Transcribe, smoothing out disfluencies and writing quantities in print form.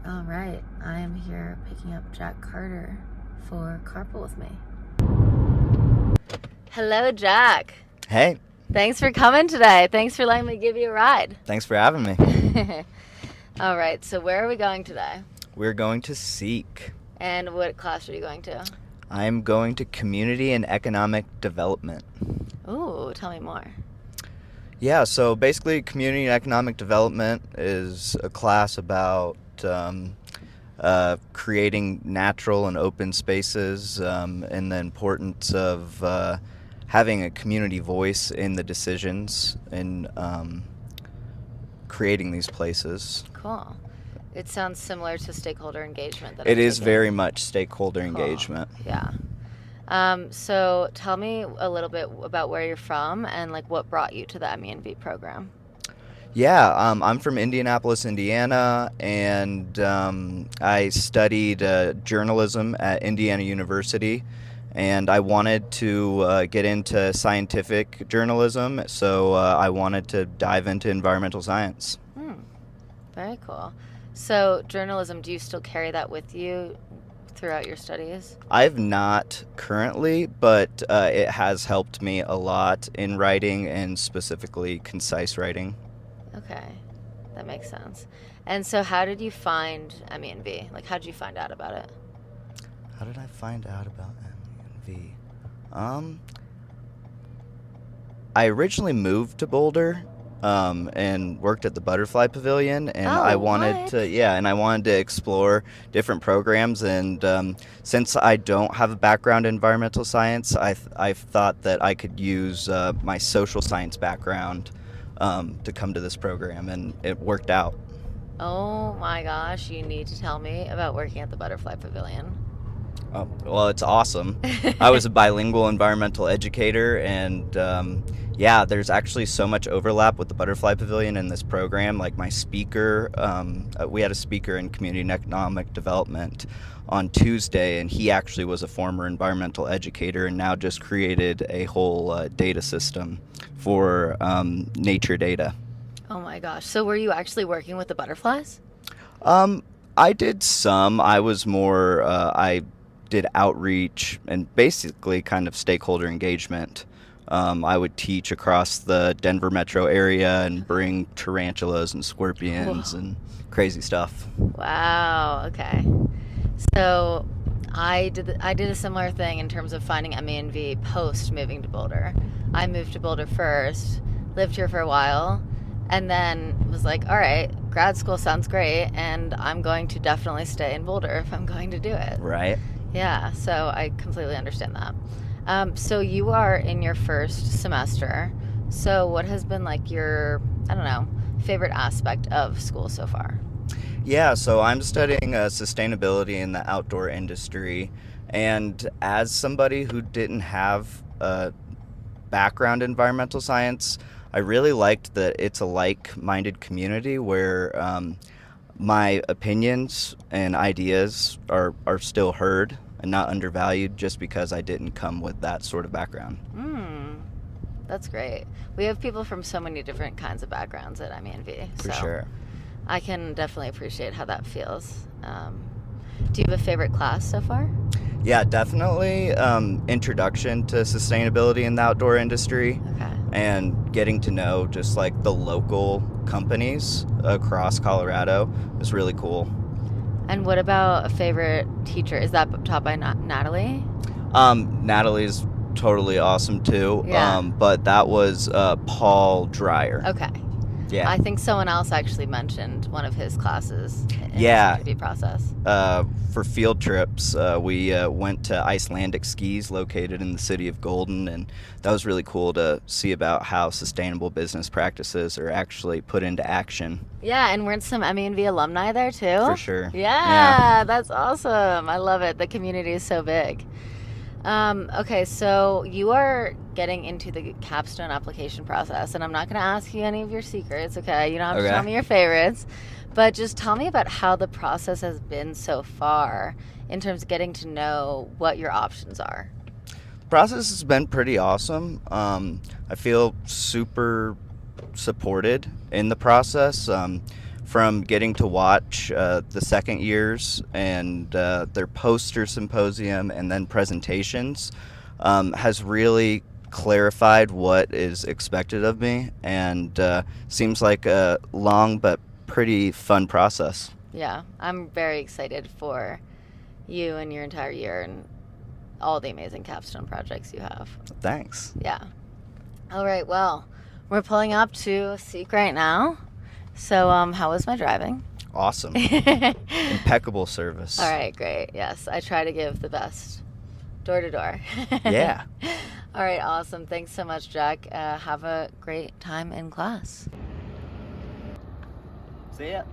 All right, I am here picking up Jack Carter for Carpool With Me. Hello, Jack. Hey, Thanks for coming today. Thanks for letting me give you a ride. thanks for having me. All right, so where are we going today? We're going to Seek. And what class are you going to? I'm going to Community and Economic Development. Ooh, tell me more. Yeah, so basically Community and Economic Development is a class about creating natural and open spaces and the importance of having a community voice in the decisions in creating these places. Cool. It sounds similar to stakeholder engagement. It is very much stakeholder engagement. Yeah. So tell me a little bit about where you're from and like what brought you to the MENV program. Yeah, I'm from Indianapolis, Indiana, and I studied journalism at Indiana University, and I wanted to get into scientific journalism, so I wanted to dive into environmental science. Very cool. So journalism, do you still carry that with you throughout your studies? I've not currently, but it has helped me a lot in writing and specifically concise writing. Okay, that makes sense. And so how did you find MENV? Like, how did you find out about it? How did I find out about MENV? I originally moved to Boulder and worked at the Butterfly Pavilion, and I wanted to explore different programs. And since I don't have a background in environmental science, I thought that I could use my social science background to come to this program, and it worked out. Oh my gosh, you need to tell me about working at the Butterfly Pavilion. Well, it's awesome. I was a bilingual environmental educator, and yeah, there's actually so much overlap with the Butterfly Pavilion in this program. Like my speaker, we had a speaker in Community and Economic Development on Tuesday, and he actually was a former environmental educator and now just created a whole data system for nature data. Oh my gosh. So were you actually working with the butterflies? I did some. I was more, I did outreach and basically kind of stakeholder engagement. I would teach across the Denver metro area and bring tarantulas and scorpions and crazy stuff. Wow. Okay. So I did a similar thing in terms of finding MENV post moving to Boulder. I moved to Boulder first, lived here for a while, and then was like, all right, grad school sounds great, and I'm going to definitely stay in Boulder if I'm going to do it. Right. Yeah, so I completely understand that. So you are in your first semester. So what has been like your, I don't know, favorite aspect of school so far? Yeah, so I'm studying sustainability in the outdoor industry, and as somebody who didn't have a background in environmental science, I really liked that it's a like-minded community where my opinions and ideas are still heard and not undervalued just because I didn't come with that sort of background. That's great. We have people from so many different kinds of backgrounds at MENV. For sure. I can definitely appreciate how that feels. Do you have a favorite class so far? Yeah, definitely introduction to sustainability in the outdoor industry. Okay. And getting to know just like the local companies across Colorado is really cool. And what about a favorite teacher? Is that taught by Natalie? Natalie's totally awesome too. Yeah. But that was Paul Dreyer. Okay. Yeah. I think someone else actually mentioned one of his classes in the interview process. For field trips, we went to Icelandic skis located in the city of Golden, and that was really cool to see about how sustainable business practices are actually put into action. Yeah, and weren't some MENV alumni there too? For sure. Yeah, that's awesome. I love it. The community is so big. Okay, so you are getting into the capstone application process, and I'm not going to ask you any of your secrets, okay? You don't have to tell me your favorites, but just tell me about how the process has been so far in terms of getting to know what your options are. The process has been pretty awesome. I feel super supported in the process. from getting to watch the second years and their poster symposium and then presentations has really clarified what is expected of me, and seems like a long but pretty fun process. Yeah, I'm very excited for you and your entire year and all the amazing capstone projects you have. Thanks. Yeah. All right, well, we're pulling up to Seek right now. So, how was my driving? Awesome. Impeccable service. All right, great. Yes, I try to give the best door to door. Yeah. All right, awesome. Thanks so much, Jack. Have a great time in class. See ya.